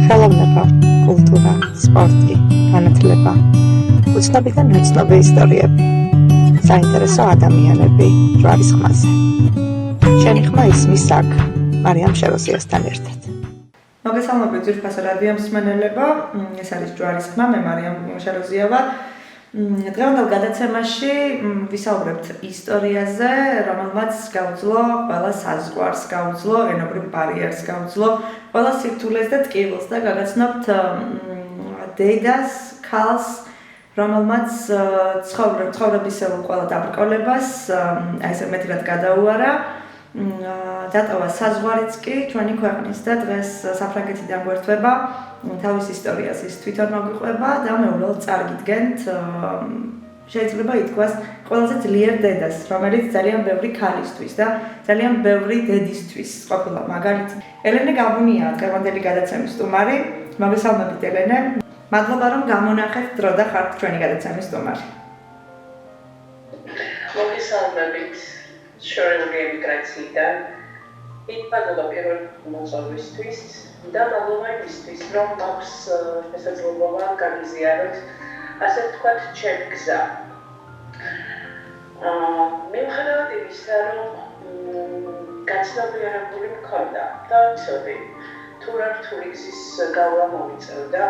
ხელოვნება, კულტურა, სპორტი, განათლება, უცნობი და ნაცნობი ისტორიები, საინტერესო ადამიანები ჯვარის ხმაზე. შენი ხმა ისმის აქ, მარიამ შეროზიასთან ერთად. მოგესალმებით ძვირფასო რადიო მსმენელებო, ეს არის ჯვარის ხმა, მე მარიამ შეროზია ვარ. დღევანდელ გადაცემაში ვისაუბრებთ ისტორიაზე, რომელმაც გაუძლო ყველა საზღვარს, გაუძლო ენობრივ ბარიერს, გაუძლო ყველა სირთულეს და ტკივილს და გაგაცნობთ დედას, ქალს, რომელმაც ცხოვრებისეულ ყველა დაბრკოლებას ესე მეტად გადაუარა. დატოვა საზღვარიც კი ჩვენი ქვეყნის და დღეს საფრანგეთიდან გვერდება თავის ისტორიას ის თვითონ მოგვიყვება და მე უბრალოდ წარგიდგენთ შეიძლება ითქვას ყველაზე ძლიერ დედას, რომელიც ძალიან ბევრი ქალისთვის და ძალიან ბევრი დედისთვის ყოფილა მაგალითი. ელენე გაბუნია დღევანდელი გადაცემის სტუმარი. მოგესალმებით ელენე. მადლობა რომ გამონახეთ დრო და ხართ ჩვენი გადაცემის სტუმარი. მოგესალმებით. შორეული ემიგრაციიდან იტყოდა პირველ მოწვევისთვის და მადლობა იმისთვის, რომ მაქვს შესაძლებლობა გავიზიაროთ ასე ვთქვათ ჩემი გზა. მიუხედავად იმისა, რომ გაცნობიერებული მქონდა და ვიცოდი თუ რა რთული გზის გავლა მომიწევდა,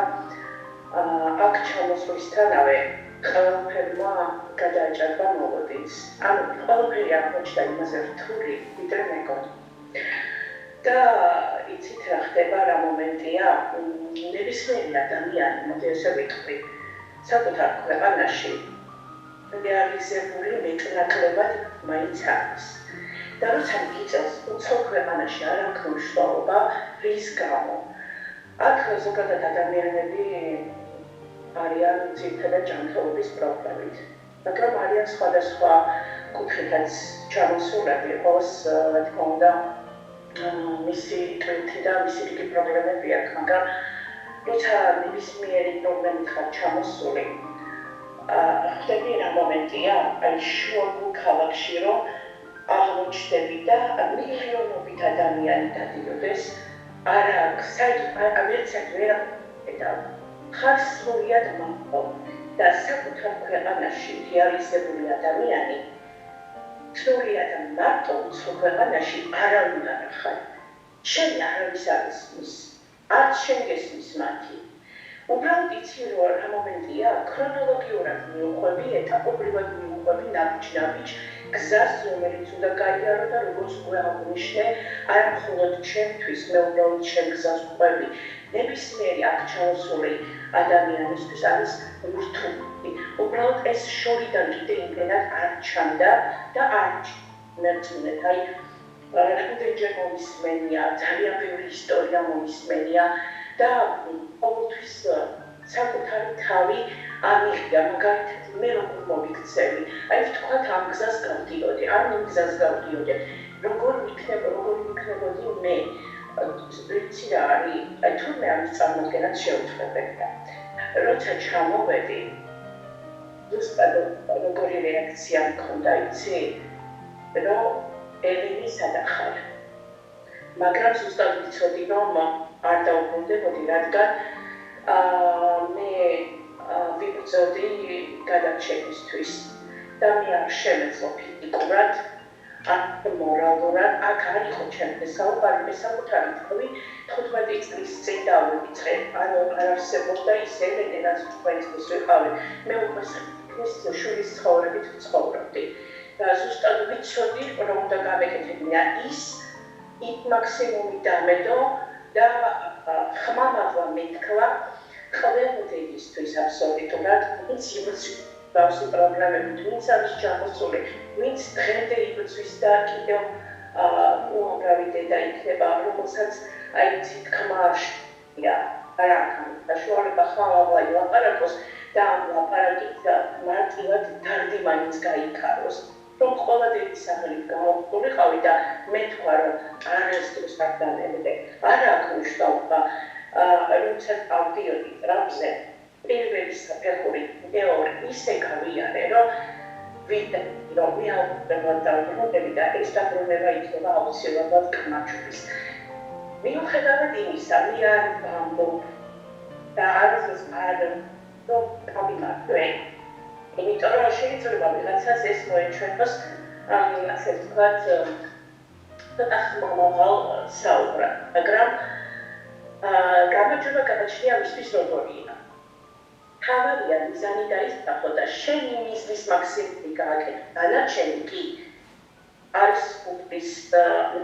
აქ ჩამოსვლისთანავე ყველაფერმა გადააჭარბა მოლოდინს. ანუ ყველაფერი აღმოჩნდა იმაზე რთული, ვიდრე მეგონი. და იცით რა ხდება, რა მომენტია, ნებისმიერი ადამიანი, მოდი ესე ვიტყვი, საკუთარ ქვეყანაში რეალიზებული მეტნაკლებად მაინც არის. და როცა მიგიწევს უცხო ქვეყანაში არ აქვს მნიშვნელობა, რის გამო. აქ ზოგადად ადამიანები არიან ძირითადად ჯანმრთელობის პრობლემით, მაგრამ არიან სხვადასხვა კუთხითაც ჩამოსულები, ყოველს რა თქმა უნდა მისი ტვინთი და მისი რიგი პრობლემები აქვს, მაგრამ როცა ნებისმიერი პრობლემით ხარ ჩამოსული, ხდები რა მომენტია, აი შუაგულ ქალაქში რომ აღმოჩნდები და მილიონობით ადამიანი დადიოდეს, არ აქვს საერთოდ ვერ ხარ სრულიად მარტო და საკუთარ ქვეყანაში რეალიზებული ადამიანი სრულიად მარტო უცხო ქვეყანაში არავინ არ ხარ. შენი არავის არ ისმის, არც შენ გესმის მათი. უბრალოდ იცი რომ რა მომენტია, ქრონოლოგიურად მიუყვები, ეტაპობრივად მიუყვები ნაბიჯ-ნაბიჯ გზას, რომელიც უნდა გაიარო და როგორც უკვე აღნიშნე, არა მხოლოდ ჩემთვის, მე უბრალოდ ჩემ გზას ვყვები. ნებისმიერი აქ ჩამოსული ადამიანისთვის არის ურთული. უბრალოდ ეს შორიდან კიდე იმდენად არ ჩანდა და არ მერწმუნეთ. აი, რამდენჯერ მომისმენია, ძალიან ბევრი ისტორია მომისმენია და ყოველთვის საკუთარი თავი ამიღია, მაგალითად მე როგორ მომიქცევი. აი ვთქვათ ამ გზას გავდიოდი, ამ გზას გავდიოდი. როგორ ვიქნებოდი მე? ვიცი რა არის, აი თურმე ამის წარმოდგენაც შეუძლებელია. როცა ჩამოვედი, ზუსტად როგორი რეაქცია მქონდა, იცი, რომ ელენი სადახარ. მაგრამ ზუსტად ვიცოდი, რომ არ დაუბრუნდებოდი, რადგან მე ვიბრძოდი გადარჩენისთვის და მე არ შემეძლო ფიზიკურად, მორალურად, აქ არ იყო ჩემთვის საუბარი, მე საკუთარი თქმი 15 წლის წინ დავივიწყე, ანუ არ არსებობდა ის ელენე, რაც თქვენთვის ვიყავი. მე უკვე შვილის ცხოვრებით ვცხოვრობდი და ზუსტად ვიცოდი, რომ უნდა გამეკეთებინა ის მაქსიმუმი დამედო და ხმამაღლა მეთქვა ყველა დედისთვის აბსოლუტურად, ვინც იბრძვის ბავშვი პრობლემებით, ვინც არის ჩამოსული, ვინც დღემდე იბრძვის და კიდევ უამრავი დედა იქნება, რომელსაც აი თქმა არა აქვს საშუალება ხმამაღლა ილაპარაკოს და ამ ლაპარაკით მარტივად დარდი მაინც გაიქაროს. რომ ყველა დედის სახელით გამოვიყავი და მე თქვა, რომ არას დროს არ დანებდე, არ აქვს მნიშვნელობა, როცა ავდიოდი ტრამზე, პირველი საფეხური მეორე ისე გავიარე, რომ მე აუცილებლად დავდიოდი და ეს დაბრუნება იქნება აუცილებლად კმაჩურის. მიუხედავად იმისა, მე არ ვამბობ და არასდროს არ გავიმართვე. იმიტომ რომ შეიძლება ვიღაცას ეს მოეჩვენოს, ასე ვთქვათ, ცოტა ხმამაღალ საუბრად, მაგრამ გამარჯვება გადაჭრია მისთვის როგორია. თავარია მიზანი და ის დახოდა შენი მიზნის მაქსიმუმი გააკეთო, დანარჩენი კი არის უფლის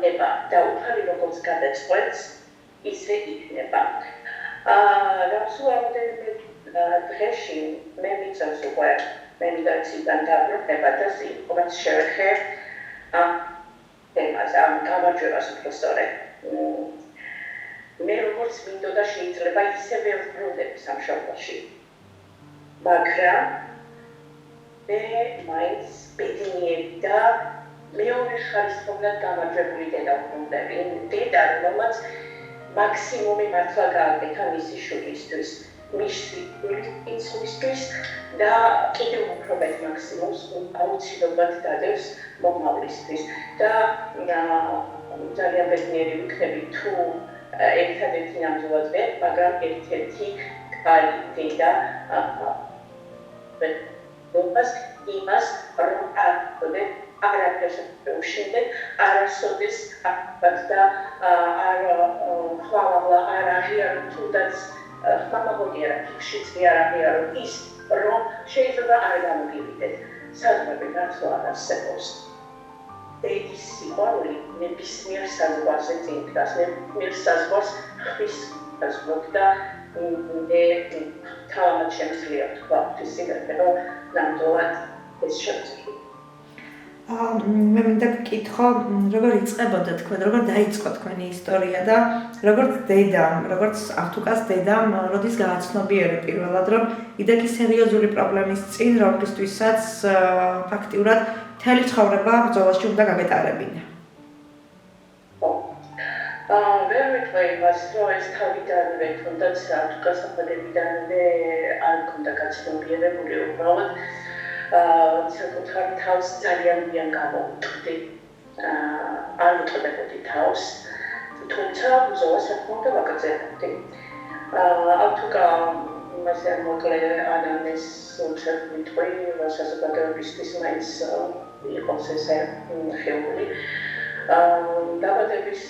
ნება და უფალი როგორც გადაწყვეტს, ისე იქნება. რამს უამბობ დღეში მე მიწევს უკვე მე მიდაციდან დაბრუნება და სიყვარული შევეხე თემას ამ გამარჯვებას უბრალოდ მე როგორც მინდოდა შეიძლება ისევე ვბრუნდები სამშობლოში მაგრამ მე მაინც ბედნიერი და მეორე ხარისხოვნად გამარჯვებული დედა ვბრუნდები დედა რომელმაც მაქსიმუმი მართლა გააკეთა მისი შვილისთვის მისი იცისთვის და კიდევ უფრო მეტ მაქსიმუმს აუცილებლად დადევს მომავლისთვის და ძალიან ბედნიერი ვიქნები თუ ერთადერთი ნამდვილად ვერ, მაგრამ ერთ-ერთი კარი დედა იმას რომ არაფერს უშინდეთ, არასოდეს და არ ხვალავლა არ აღიარო თუნდაც ხმამაღალია ფიქშიც არ აღიარო ის რომ შეიძლება არ გამოგივიდეთ საზღვარი მართლა არ არსებობს დედის სიყვარული ნებისმიერ საზღვარზე წინ დგას ნებისმიერ საზღვარს ხვის საზღვარი და მე თავად შემიძლია თქვა ფიზიკურად რომ ნამდვილად ეს შემიძლია მე მინდა გკითხო, როგორ იწყებოდა თქვენ, როგორ დაიწყო თქვენი ისტორია და როგორც დედამ, როგორც ავთუკას დედამ, როდის გააცნობიერე პირველად, რომ იდექი სერიოზული პრობლემის წინ, რომლისთვისაც ფაქტიურად მთელი ცხოვრება ბრძოლაში უნდა გაგეტარებინა. ვერ ვიტყვი იმას, რომ ეს თავიდანვე, თუნდაც ავთუკას აფადებიდანვე არ მქონდა გაცნობიერებული უბრალოდ საკუთარ თავს ძალიან მიან გამოვიტყდი. არ ვიტყდებოდი თავს, თუმცა ბრძოლას არ მქონდა ვაგრძელებდი. ავთუკა იმას არ მოკლე ანამნეს უცებ ვიტყვი, რომ საზოგადოებისთვის მაინც იყოს ესე ხეული. დაბადების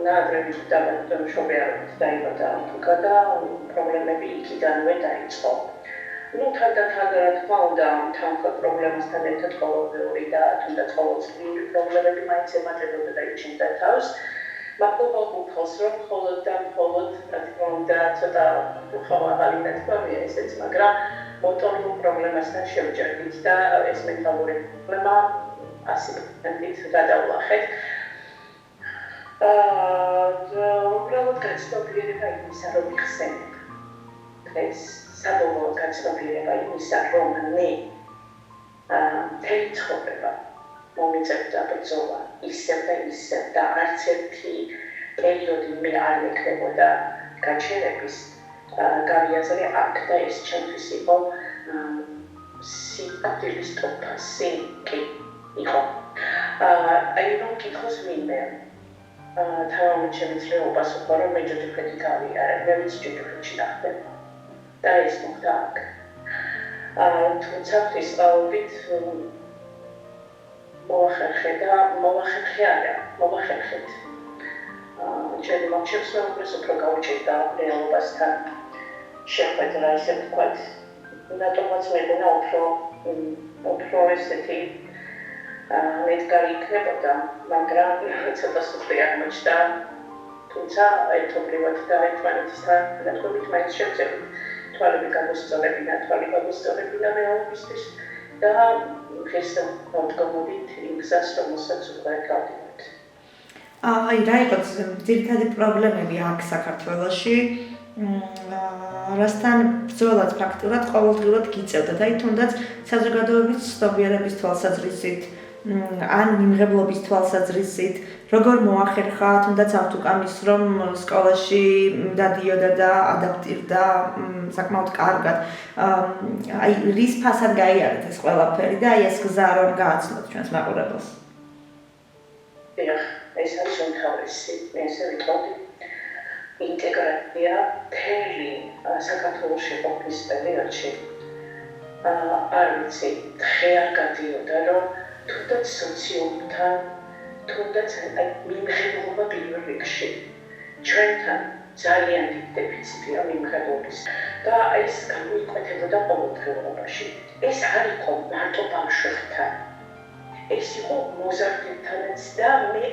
ნაადრევით შობიარობით დაიბადა ავთუკა და პრობლემები იქიდანვე დაიწყო. Ну, თანდათან რა თქმა უნდა, თანხმად პრობლემასთან ერთად ყოველდღიური და თუნდაც ყოველწლიური პრობლემები მაინც ემატებოდა და იჩენდა თავს. მადლობა უფალს, რომ მხოლოდ და მხოლოდ, რა თქმა უნდა, ცოტა უხალაღალი ნათქვამია ესეც, მაგრამ მოტორულ პრობლემასთან შევჯერდით და ეს მენტალური პრობლემა 100%-ით გადავლახეთ. უბრალოდ გაცნობიერება იმისა, რომ იხსენებ. დღეს საბოლოო გაცნობიერება იმისა, რომ მე მთელი ცხოვრება მომიწევდა ბრძოლა ისევ და ისევ და არც ერთი პერიოდი მე არ მეკრებოდა გაჩერების გავიაზრე აქ და ეს ჩემთვის იყო სიკვდილის ტოფასი იყო. აი რომ კითხოს მინდა თავად შემიძლია უპასუხო რომ მე ჯოჯოხეთი გავიარე, მე ვიცი ჯოჯოხეთში ნახდება. და ეს მოხდა აქ. თუმცა ღვთისმსწავლობით მოვახერხეთ. ჩემი მოგჩებს მეუღლეს უფრო გაუჭირდა რეალობასთან შეხვედრა, ისე ვთქვათ, რატომაც მეგონა უფრო ესეთი მედგარი იქნებოდა, მაგრამ ცოტა სუსტი აღმოჩნდა. თუმცა ერთობლივად და ერთმანეთისთან დათქვებით მაინც შევძებით. თვალები გამოსწორებინა, რეალობისთვის და ეს მოდგომობით იმ გზას, რომელსაც უკვე გავდივართ. აი, რა იყო ძირითადი პრობლემები აქ საქართველოში, რასთან ბრძოლაც ფაქტურად ყოველდღიურად გიწევდა და თუნდაც საზოგადოების ცნობიერების თვალსაზრისით, ან მიმღებლობის თვალსაზრისით, როგორ მოახერხა თუნდაც ავთუკამის რომ სკოლაში დადიოდა და ადაპტირდა საკმაოდ კარგად. აი რის ფასად გაიარეთ ეს ყველაფერი და აი ეს გზა რომ გააცნოთ ჩვენს მაყურებელს. ეს არის უმთავრესი, მე ესე ვიტყოდი, ინტეგრაცია მთელი საქართველოში ყოფნის პერიოდში. არ ვიცი, დღე არ გადიოდა, რომ თუნდაც სოციუმთან, თუნდაც მიმღებობა პირველ რიგში. ჩვენთან ძალიან დიდი დეფიციტია მიმღებობის და ეს გამოიკვეთებოდა ყოველდღიურობაში. ეს არ იყო მარტო ბავშვებთან. ეს იყო მოზარდებთანაც და მე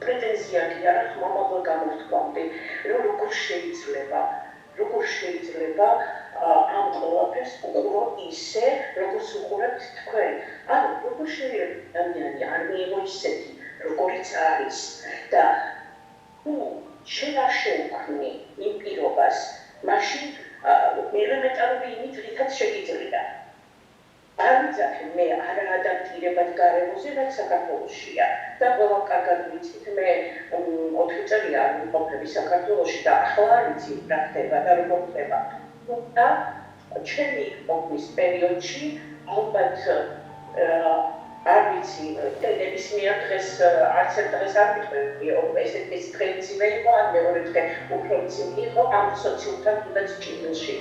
პრეტენზია კი არ აქვს მომავალ გამოვთქვამდი, რომ როგორ შეიძლება ამ ყველაფერს უყურო ისე, როგორც უყურებთ თქვენ. ანუ როგორ შეიძლება ადამიანი არ მიიღო ისეთი, როგორიც არის და შენ არ შეუქმნი იმ პირობას, მაშინ ელემენტარული იმით რითაც შეგიძლია. არ ვიცი, მე არაადაპტირებად გარემოზე, რაც საქართველოშია და ყველა კარგად ვიცით, მე 4 წელი არ ვიმყოფები საქართველოში და ახლა არ ვიცი რა ხდება და როგორ ხდება. და ჩემი ყოფნის პერიოდში ალბათ არ ვიცი, ნებისმიერ დღეს არც ერთ დღეს არ ვიტყვი, ეს დღე მძიმე იყო, ან მეორე დღე უფრო მძიმე იყო ამ სოციუმთან თუნდაც ჭიდილში.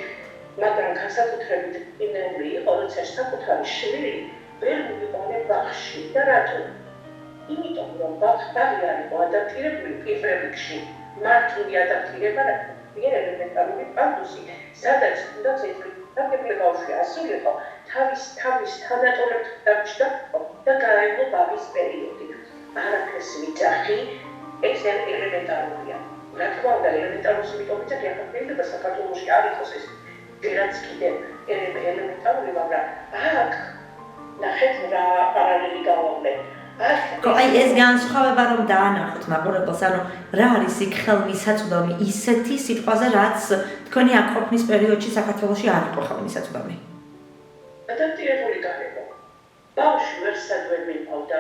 მაგრამ განსაკუთრებით იმედი იყო, როცა საკუთარი შვილი ვერ მივიყვანე ბაღში და რატო? იმიტომ რომ ბაღი არის ადაპტირებული პირველ რიგში, მარტივი ადაპტირება ელემენტარული პანდუსი, სადაც თუნდაც ეს ბავშვი ასულიყო, თავის თანატოლებთ დაჭდა და გაევლო ბაღის პერიოდი. არაფერს ვიძახი, ეს ელემენტარულია. რა თქმა უნდა, ელემენტარული იმიტომ გეფართმება საქართველოში არ იყოს ეს ვერაც კიდევ ელემენტარული, მაგრამ აქ ნახეთ რა პარალელი გავავლე. აი ეს განსხვავება რომ დაანახოთ მაყურებელს, ანუ რა არის იქ ხელმისაწვდომი ისეთი სიტყვაზე, რაც თქვენი აქ ყოფნის პერიოდში საქართველოში არ იყო ხელმისაწვდომი. ადაპტირებული გარემო. ბავშვი ვერსად ვერ მიყავდა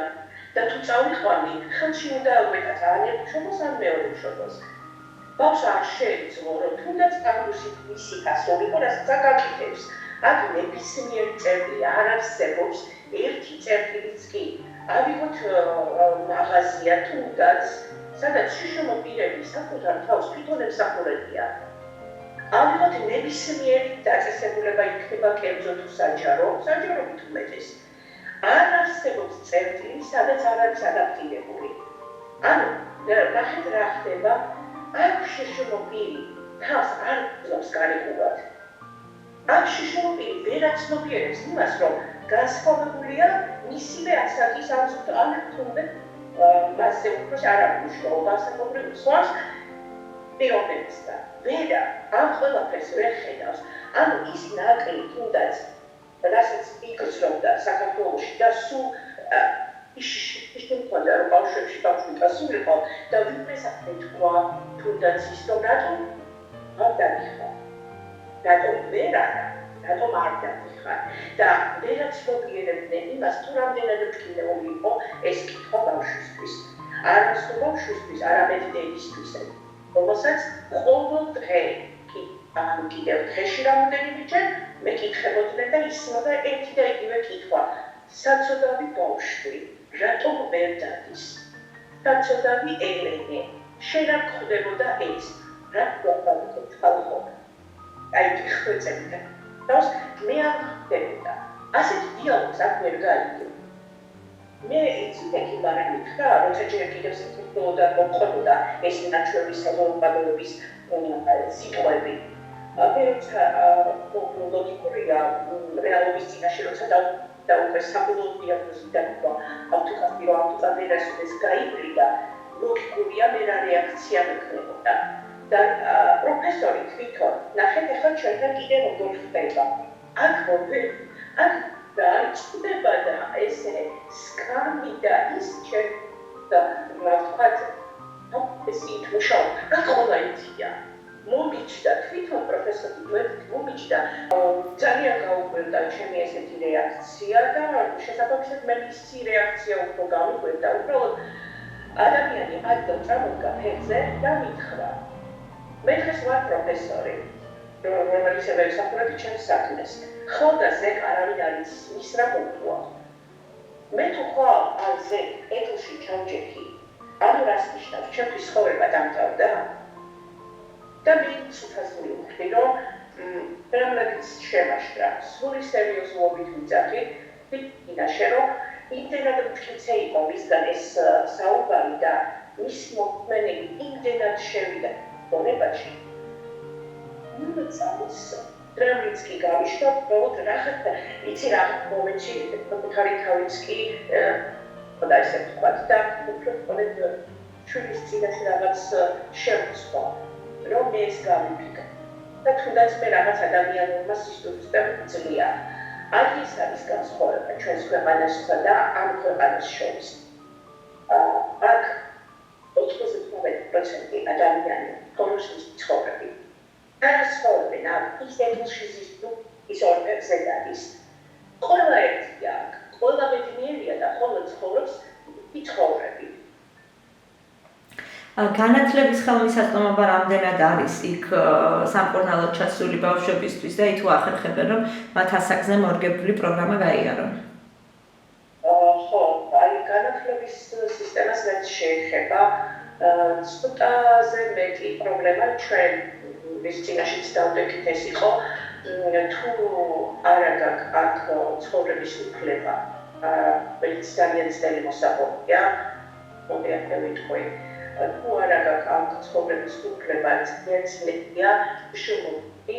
და თუ წავიყვანი, ხელში უნდა აღვეთათ ან ერთშობილს ან მეორეშობილს. ბავშვს არ შეეძლო, რომ თუნდაც პანდუსი მისი გასულიყო, რასაც აკაკიდებს. აქ ნებისმიერი წერტილი არ არსებობს, ერთი წერტილიც კი. ავიღოთ მაღაზია თუნდაც, სადაც შიშომო პირები საკუთარ თავს თვითონ ემსახურებიან. ავიღოთ ნებისმიერი დაწესებულება იქნება კერძო თუ საჯარობით უმეტეს. არ არსებობს წერტილი, სადაც არ არის ადაპტირებული. ანუ ნახეთ რა ხდება, აქ შიშომო პირი თავს არ ძლებს გარეგულად. აქ შიშომო პირი ვერ აცნობიერებს იმას, რომ განსხვავებულია მისივე ასაკის ან თუნდაც მასზე უფრო არ ამუშავება საკუთრივ სხვას პირობებსთან. ვერა ამ ყველაფერს ვერ ხედავს. ანუ ის ნაკლი თუნდაც რასაც იგრძნობდა საქართველოში და სულ ისმქონდა რომ ბავშვებში ბავშვი გასულიყო და ვინმე საქმე თქვა თუნდაც ის რომ რატომ არ დაგიხარ. რატომ ვერ არა რატომ არ დაგიხარ და ვერაც მოგიერებდნენ იმას თუ რამდენად ტკინეული იყო ეს კითხვა ბავშვისთვის. არა სულ ბავშვისთვის, არამედ დედისთვის, რომელსაც ყოველ დღე კიდევ დღეში რამოდენიმეჯერ მეკითხებოდნენ და ისმოდა ერთი და იგივე კითხვა. საცოდავი ბავშვი, რატომ ვერ დადის? საცოდავი ელენე, შენ რა გხდებოდა ეს? რა გქონდა? აი ხვეწებდა. თავს მე არ ხდებოდა. ასეთ დიალოგს არ ვერ გაიგე. მე იცით მაგრამ მითხრა, როცა ჯერ კიდევ საქართველოსა და მოყოლოდა ეს ნაჩვენების საზოგადოების სიტყვები. როცა ლოგიკურია რეალობის წინაშე როცა და უკვე საბოლოო დიაგნოზი დაგვა ავტოკასტი რომ ავტოკასტის გაიბრიდა ლოგიკურია მე რა რეაქცია მექნებოდა. და პროფესორი თვითონ ნახეთ ახლა ჩვენთან კიდევ როგორ ხდება. აქ ჩდება და ესე სკამი და ის და ვთქვათ ეს მუშაობა რა ყველა იცია. მომიჩნდა თვითონ პროფესორი მომიჩნდა ძალიან გაუკვირდა ჩემი ესეთი რეაქცია და შესაბამისად მე მისი რეაქცია უფრო გავუკვირდა. უბრალოდ ადამიანი ადრე წამოდგა ფეხზე და მითხრა მე დღეს ვარ პროფესორი, რომელიც ემსახურება ჩემს საქმეს. ხოლმე ზეკ არავინ არ იცის ის რა მოხდა. მე თუ ხვალ არ ზეკ ეთოში ჩამჯექი ანუ რას ნიშნავს? ჩემთვის ცხოვრება დამთავრდა? და ვინც უფასული ვხდი, რომ რამაც შემაშრა, სრული სერიოზულობით ვიძახი, ვინაშე რომ იმდენად მტკიცე იყო მისგან ეს საუბარი და მის მოქმედები იმდენად შევიდა გონებაში. მოცავს დრამიც კი გავიშვა, უბრალოდ იცი რა მომენტში მთავარი თავიც კი და ესე ვთქვათ და უფრო სწორედ ჩვენის წინაშე რაღაც შევცვა, რომ მე ეს გავიფიქრე. და თუნდაც მე რაღაც ადამიანურმა სისტემამ ძლია. აი ეს არის განსხვავება ჩვენს ქვეყანასა და ამ ქვეყანას შორის. აქ 99% ადამიანი კონუსის ცხოვრები. განსხვავებენ ამ ის ეთნოსში ზუსტ ის ორგანზე გადის. ყველა ერთია, ყველა ბედნიერია და ყველა ცხოვრობს იცხოვრები. განათლების ხელმისაწვდომობა რამდენად არის იქ სამკურნალოდ ჩასული ბავშვებისთვის და თუ ახერხებენ რომ მათ ასაკზე მორგებული პროგრამა გაიარონ? ხო, აი განათლების სისტემას რაც შეეხება, ცოტაზე მეტი პრობლემა ჩვენ ვის წინაშეც დავდექით ეს იყო, თუ არა გაქვს აქ ცხოვრების უფლება, რომელიც ძალიან ძნელი მოსაყობია, მოდიახე ვიტყვი. თუ არა გაქვს ამ ცხოვრების უფლება, ძნელია შუმი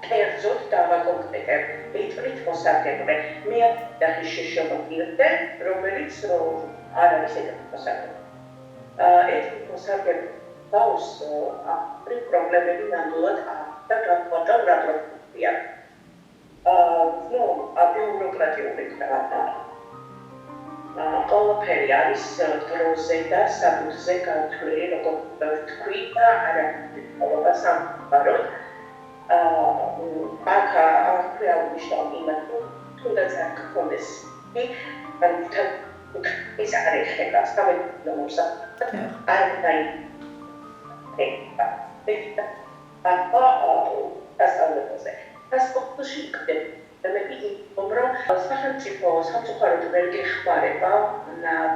კერძოდ დავაკონკრეტებ, ეთნით მოსარგებლე. მე აქ შეშობილდე, რომელიც არ არის ეთნით მოსარგებლე. ეთნით მოსარგებლე ბავშვს ამ პრობლემები ნამდვილად და გაყვათა რადროფია. ბიუროკრატიული ქვეყანა. ყველაფერი არის დროზე და საბუთზე განთვლილი, როგორც თქვი და არა ყოველობა სამყაროდ. აქ აღნიშნავ იმას, თუნდაც არ გქონდეს ის არ ეხება საბედნიერო მოსახლეობას. არ დასავლეთზე. დასავლეთში მე ვიმბრო, სახელმწიფო სამწუხაროდ ვერ გეხმარება,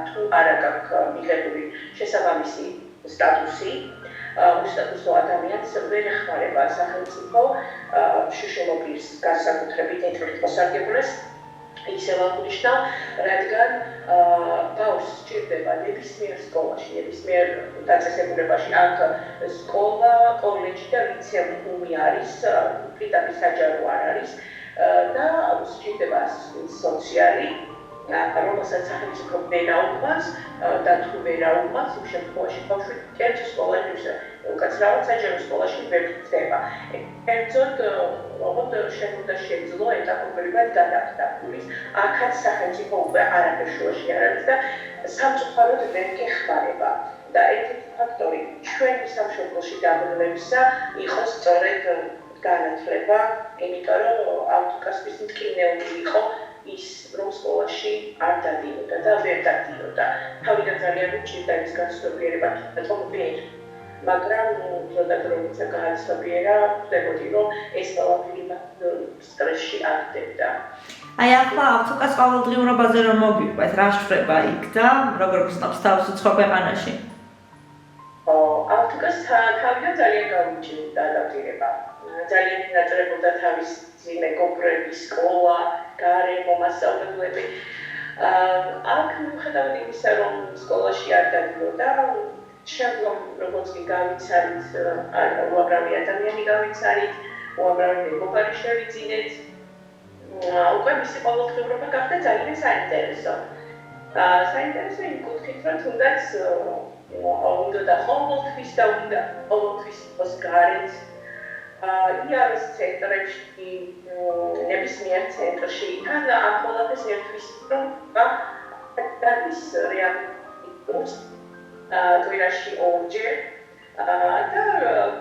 თუ არა გაქვს მიღებული შესაბამისი სტატუსი, უსტატუსო ადამიანს ვერ ეხმარება სახელმწიფო შიშელობის განსაკუთრებით ეთნით მოსარგებლეს. ისევ აღნიშნავ, რადგან ბავშვს სჭირდება ნებისმიერ სკოლაში, ნებისმიერ დაწესებულებაში, აქ სკოლა, კოლეჯი და ლიცეუმი არის, პირდაპირ საჯარო არ არის და სჭირდება სოციალი, რომელსაც სახელმწიფო ვერაუმას და თუ ვერაუმას, იმ შემთხვევაში ბავშვი კერძო სკოლაში, უკაცრავად საჯარო სკოლაში ვერ ხდება. კერძოდ, როგორც შემოდა შეძლო ეტაპობრივად გადახდაფულის, აქაც სახელმწიფო უკვე არაფერ შუაში არ არის და სამწუხაროდ ვერ გეხმარება. და ერთ-ერთი ფაქტორი ჩვენი სამშობლოში დაბრუნებისა იყო სწორედ განათლება, იმიტომ რომ ავტოკასტის მტკივნეული იყო ის, რომ სკოლაში არ დადიოდა და ვერ დადიოდა. თავიდან ძალიან უჭირდა ის განსხვავება, თუმცა ვერ. მაგრამ როდესაც გააცნობიერა, ხდებოდი, რომ ეს ყველაფერი სტრესში აღდებდა. აი ახლა ავტოკას ყოველდღიურობაზე რომ მოგიყვეთ, რა შრება იქ და როგორ გსნობს თავს უცხო ქვეყანაში? ავტოკას თავიდან ძალიან გაუჭირდა ადაპტირება. ძალიან ინატრებოდა თავისი მეგობრები, სკოლა, გარემო, მასწავლებლები. აქ მიუხედავად იმისა, რომ სკოლაში არ დადიოდა, შემდგომ როგორც კი გავიცარით, უამრავი ადამიანი გავიცარით, უამრავი მეგობარი შევიძინეთ. უკვე მისი ყოველდღიურობა გახდა ძალიან საინტერესო. საინტერესო იმ კუთხით, რომ თუნდაც უნდა და ყოველთვის და უნდა ყოველთვის იყოს გარეთ. იაროს ცენტრებში, ნებისმიერ ცენტრში, თან ამ ყველაფერს ერთვის, რომ გადის რეაბილიტაციის კვირაში ორჯერ და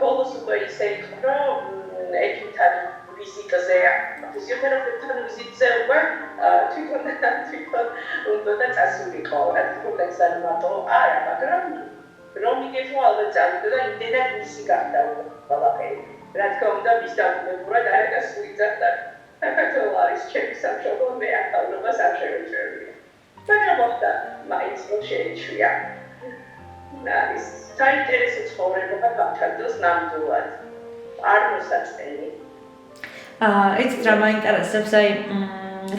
ბოლოს უკვე ისე იყო, რომ ექიმთან ვიზიტზე, ფიზიოთერაპევტთან ვიზიტზე უკვე თვითონ უნდა წასულიყო, რადგან არ მარტო არა, მაგრამ რომ იგეთო ალბათ წავიდა და იმდენად მისი გახდა ყველაფერი. რა თქმა უნდა, მის დაგვებურად არაკას ვიძახდა. საქართველოს არის ჩემი სამშობლო, მე ახალობას არ შევეჭერია. მაგრამ მოხდა, მაინც რომ შეეჩვია. არის საინტერესო ცხოვრება გავჩარდეს ნამდვილად. არ მოსაწენი. იცით რა მაინტერესებს, აი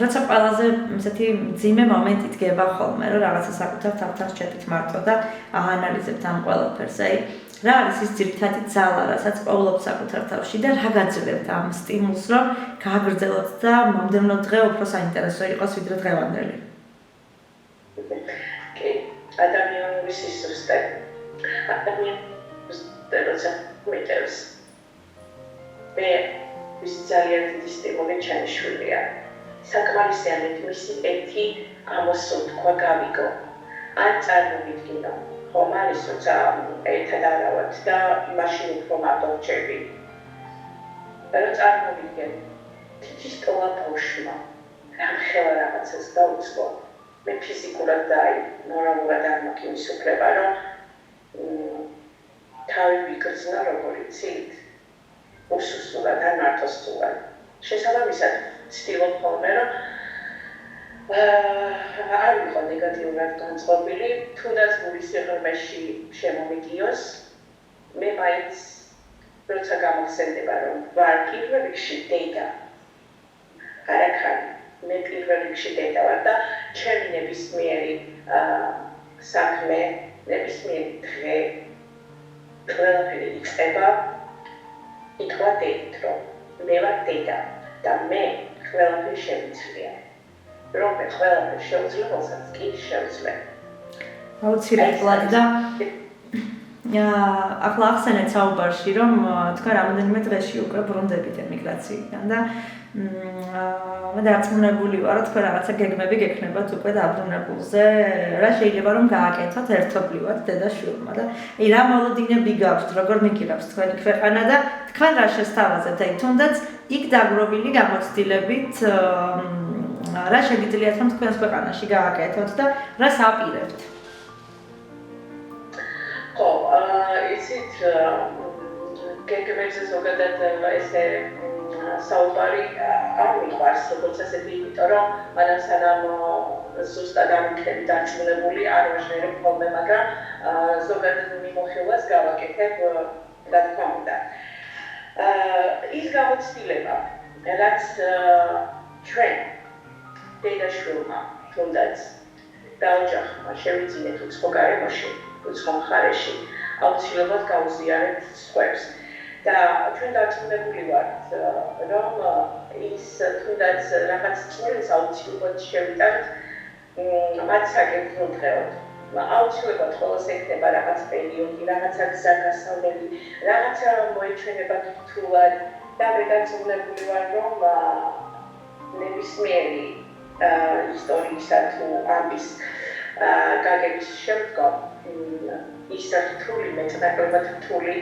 როცა ყველაზე ესეთი მძიმე მომენტი დგება ხოლმე, რომ რაღაცა საკუთარ თავთან შეჭით მარტო და აანალიზებთ ამ ყველაფერს, აი რა არის ის ძირითადი ძალა, რასაც პოულობთ საკუთარ თავში და რა გაძლევთ ამ სტიმულს, რომ გააგრძელოთ და მომდევნო დღე უფრო საინტერესო იყოს ვიდრე დღევანდელი. კი, ადამიანური სისუსტე. ადამიანის როცა მეტევს. მე ის ძალიან დიდი სტიმული ჩემი შვილია. საკმარისიანად მისი ერთი ამოსუნთქვა გავიგო. ან წარმოვიდგინო, ხომ არის როცა ერთად არავად და მაშინ უფრო მარტო რჩები. რომ წარმოვიდგენ, თითისტოლა ბავშვმა რამხელა რაღაცას დაუწყო. მე ფიზიკურად და მორალურად არ მაქვს იმის უფლება, რომ თავი ვიგრძნო როგორ იცით. უსუსტად არ მარტოსულად. შესაბამისად, ვცდილობ ხოლმე, რომ არ ვიყო ნეგატიურად განწყობილი, თუნდაც გულის სიღრმეში შემომიგიოს, მე მაინც როცა გამახსენდება, რომ ვარ პირველ რიგში დედა. არაქარი, მე პირველ რიგში დედა ვარ და ჩემი ნებისმიერი საქმე, ნებისმიერი დღე, ყველაფერი იქნება ითქვა დედით, რომ მე ვარ დედა და მე ყველაფერი შემიძლია. რომ მე ყველაფერი შევძლებ, რასაც კი შევძლებ. აუცილებლად და ახლა ახსენეთ საუბარში, რომ თქვენ რამოდენიმე დღეში უკვე ბრუნდებით ემიგრაციიდან და მე დარწმუნებული ვარ, რომ თქვენ რაღაცა გეგმები გექნებათ უკვე დაბრუნებულზე, რა შეიძლება რომ გააკეთოთ ერთობლივად დედა-შვილმა და რა მოლოდინები გაქვთ, როგორ მიგიღებს თქვენი ქვეყანა და თქვენ რა შესთავაზებთ, აი თუნდაც იქ დაგროვილი გამოცდილებით რა შეგიძლიათ რომ თქვენს ქვეყანაში გააკეთოთ და რას აპირებთ? ხო, იცით, გეგმებზე ზოგადად ესე საუბარი არ მიყვარს, როგორც ასეთი, იმიტომ რომ მანამ სანამ ზუსტად არ ვიქნები დარწმუნებული, არ ვაჟღერებ ხოლმე, მაგრამ ზოგადად მიმოხილვას გავაკეთებ, რა თქმა უნდა. ის გამოცდილება, რაც ჩვენ დედა-შვილმა თუნდაც დაოჯახმა შევიძინეთ უცხო გარემოში, უცხო მხარეში, აუცილებლად გავუზიარებთ სხვებს. და ჩვენ დარწმუნებული ვართ, რომ ის თუნდაც რაღაც წვლილს აუცილებლად შევიტანთ მათ საკითხულ დღეოდ. აუცილებლად ყოველს ექნება რაღაც პერიოდი, რაღაცა გზა გასავლელი, რაღაცა მოეჩვენება რთულად და მე დარწმუნებული ვარ, რომ ნებისმიერი ისტორიისა თუ ამის გაგების შემდგომ ის რთული მეტნაკლებად რთული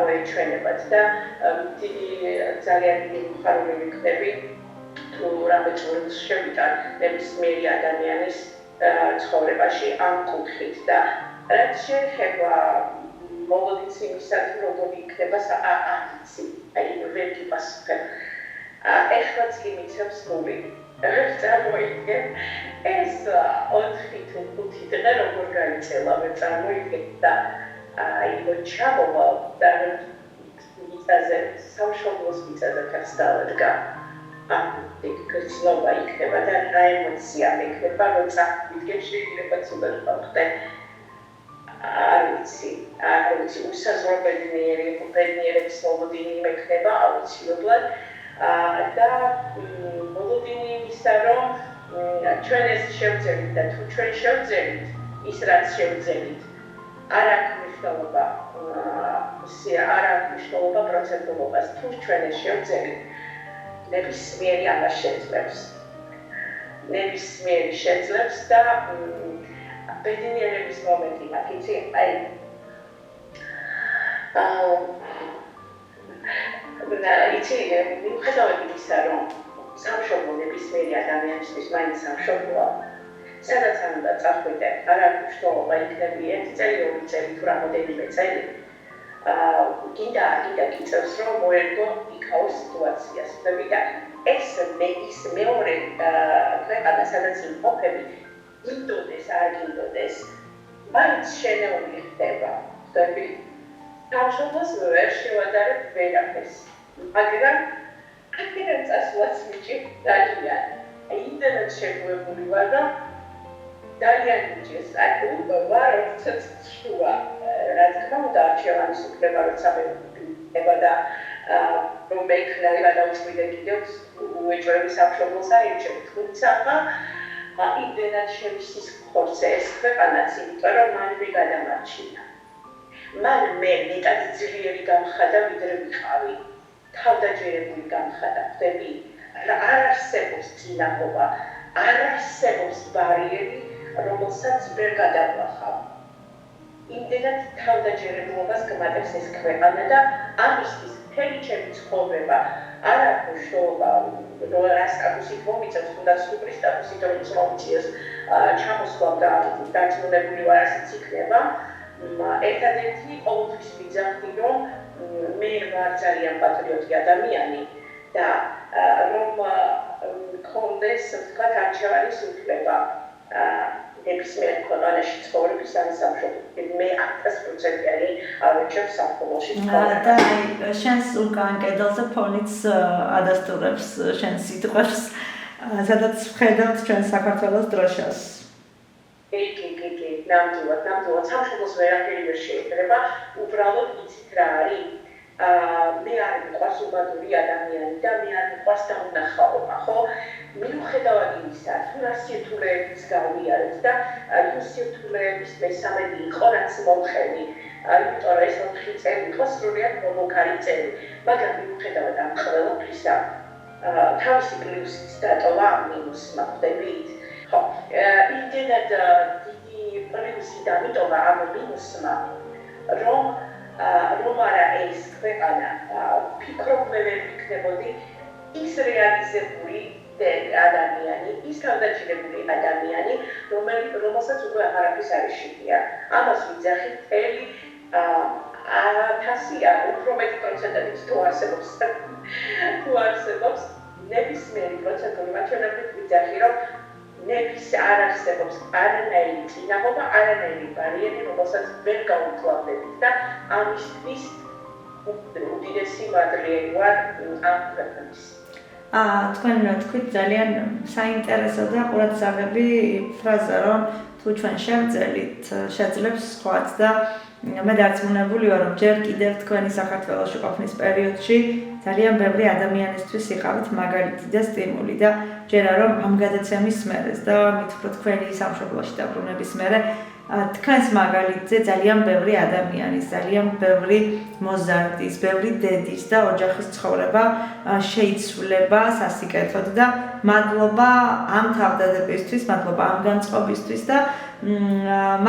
მოეჩვენებათ და ძალიან დიდი მხარული ვიქნები თუ რამე წვლილს შევიტან ნებისმიერი ადამიანის ცხოვრებაში ამ კუთხით და რაც შეეხება მოლოდინს იმისა თუ როგორ იქნება იცი, აი ვერ გიპასუხებ. ეხლაც კი მიცემს გული. წარმოიდგენ ეს 4 თუ 5 დღე როგორ გაიწელა მე წარმოიდგენ და აი ჩამოვა და მიწაზე სამშობლოს მიწაზე ხას დავადგა იქ გრძნობა იქნება და რა ემოცია მექნება როცა ვიდგენ შეიძლება ცუდად გავხდე არ ვიცი უსაზღვრო ბედნიერების მოლოდინი მექნება აუცილებლად და მოლოდინი იმისა, რომ ჩვენ ეს შევძელით და თუ ჩვენ შევძელით, ის რაც შევძელით, არ აქვს მნიშვნელობა პროცენტულობას, თუ ჩვენ ეს შევძელით, ნებისმიერი ამას შეძლებს. ნებისმიერი შეძლებს და ბედნიერების მომენტი მაქვს, იცი, აი იცი, მიუხედავად იმისა, რომ სამშობლო ნებისმიერი ადამიანისთვის მაინც სამშობლოა, სადაც არ უნდა წახვიდე, არ აქვს მნიშვნელობა იქნება 1 წელი, 2 წელი თუ რამოდენიმე წელი. გინდა გიწევს, რომ მოერგო იქაურ სიტუაციას. და ეს ის მეორე ქვეყანა, სადაც იმყოფები, გინდოდეს, არ გინდოდეს, მაინც შენეული ხდება. ხდები? თავშობლას ვერ შევადარებ ვერაფერს. მაგრამ აქედან წასვლაც მიჭირ ძალიან. იმდენად შეგუებული ვარ, რომ ძალიან მიჭირს. ვარ ერთად შუა. რა თქმა უნდა, არჩევანის უფლება როცა მექნება და რომ მექნა გადავწყვიტე კიდევ უეჭველი სამშობლოს აირჩევ. თუმცა იმდენად შევისის ხორცე ეს ქვეყანაც, იმიტომ რომ მან გადამარჩინა. მან მე მეტად ძლიერი გამხადა ვიდრე ვიყავი. თავდაჯერებული გამხადა. ხდები? არ არსებობს წინაღობა, არ არსებობს ბარიერი, რომელსაც ვერ გადავლახავ. იმდენად თავდაჯერებულობას გმატებს ეს ქვეყანა და ამისთვის მთელი ჩემი ცხოვრება არ აქვს მნიშვნელობა, რომ რა სტატუსით მომიწევს, თუნდაც სუპრი სტატუსით რომ მომიწევს, ჩამოსვლა და დაწუნებული ვარ ასეც იქნება. ერთადერთი ყოველთვის ვიძახდი, რომ მე ვარ ძალიან პატრიოტი ადამიანი და რომ მქონდეს თქვა არჩევანის უფლება ნებისმიერ ქვეყანაში ცხოვრების ან სამშობლოში. მე 100%-იანი არჩევ სამშობლოში ცხოვრება. და შენს უკან კედელზე ფონიც ადასტურებს შენს სიტყვებს, სადაც ვხედავთ ჩვენ საქართველოს დროშას. კი, ნამდვილად სამშობლოს ვერაფერი ვერ შეიძლება, უბრალოდ იცით რა არის? მე არ მიყვარს უბადური ადამიანი და მე არ მიყვარს დაუნახაობა, ხო? მიუხედავად იმისა, თუ რა სირთულეების გავიარეთ და თუ სირთულეების მესამედი იყო, რაც მომხენი, იმიტომ რომ ეს 4 წელი იყო სრულიად მომხარი წელი, მაგრამ მიუხედავად ამ ყველაფრისა, თავისი პლუსიც დატოვა მინუსმა, ხდებით? ხო, იმდენად დიდი პლუსი დამიტოვა ამ მინუსმა, რომ არა ეს ქვეყანა ფიქრობ მე ვერ ვიქნებოდი ის რეალიზებული ადამიანი, ის თავდაჭირებული ადამიანი, რომელსაც უკვე აღარაფრის არ შეგვიძლია. ამას ვიძახი მთელი 1000-ია, უფრო მეტი პროცენტით თუ არსებობს ნებისმიერი პროცენტული მაჩვენებლით ვიძახი, რომ ნების არ არსებობს არანაირი წინაღობა, არანაირი ბარიერი, რომელსაც ვერ გავუკლავდებით და ამისთვის უდიდესი მადლიერი ვარ ამ ქვეყნის. თქვენ თქვით ძალიან საინტერესო და ყურადსაღები ფრაზა, რომ თუ ჩვენ შევძელით, შეძლებს სხვაც და მე დარწმუნებული ვარ, რომ ჯერ კიდევ თქვენი საქართველოში ყოფნის პერიოდში ძალიან ბევრი ადამიანისთვის იყავით მაგალითი და სტიმული და ჯერა რომ ამ გადაცემის მერეს და მით უფრო თქვენი სამშობლოში დაბრუნების მერე თქვენს მაგალითზე ძალიან ბევრი ადამიანის, ძალიან ბევრი მოზარდის, ბევრი დედის და ოჯახის ცხოვრება შეიცვლება სასიკეთოდ და მადლობა ამ თავდადებისთვის, მადლობა ამ განწყობისთვის და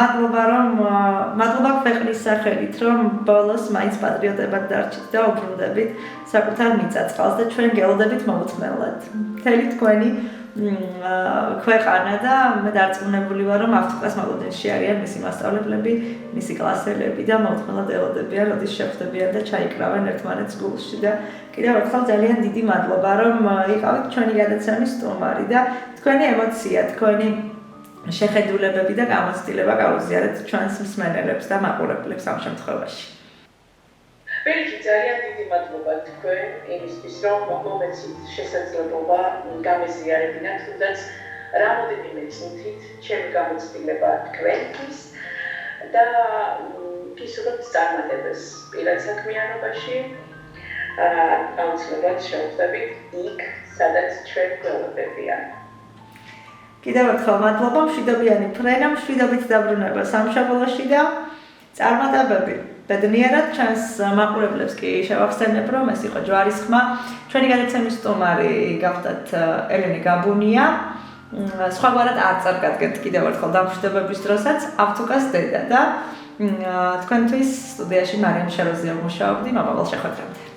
მადლობა ქვეყნის სახელით, რომ ბოლოს მაინც პატრიოტებად დარჩით და უბრუნდებით საკუთარ მიწა-წყალს და ჩვენ გელოდებით მოუთმელად. მთელი თქვენი ქვეყანა და მე დარწმუნებული ვარ, რომ ავტოკლას მოლოდინში არიან მისი მასწავლებლები, მისი კლასელები და მოუთმელად ელოდებიან, როდის შეხვდებიან და ჩაიკრავენ ერთმანეთს გულში და კიდევ ერთხელ ძალიან დიდი მადლობა, რომ იყავით ჩვენი გადაცემის სტუმარი და თქვენი ემოცია, თქვენი შეხედულებები და გამოცდილება გავუზიარეთ ჩვენს მსმენელებს და მაყურებლებს ამ შემთხვევაში. Ბერგი ძალიან დიდი მადლობა თქვენ იმისთვის, რომ მომეცით შესაძლებლობა გამეზიარებინა თუნდაც რამოდენიმე წუთით ჩემი გამოცდილება თქვენთვის და გისურვებთ წარმატებას პირად საქმიანობაში. აუცილებლად შევხვდებით იქ, სადაც ჩვენ გველოდებიან. კიდევ ერთხელ მადლობა, მშვიდობიანი ფრენა, მშვიდობით დაბრუნება სამშობლოში და წარმატებები. ბედნიერად ჩვენს მაყურებლებს კი შევახსენებ, რომ ეს იყო ჯვარის ხმა. ჩვენი გადაცემის სტუმარი გახდათ ელენე გაბუნია. სხვაგვარად არ წარგადგენთ კიდევ ერთხელ დამშვიდობების დროსაც ავთუკას დედა და თქვენთვის სტუდიაში მარიამ შეროზია მუშაობდი. მომავალ შეხვედრამდე.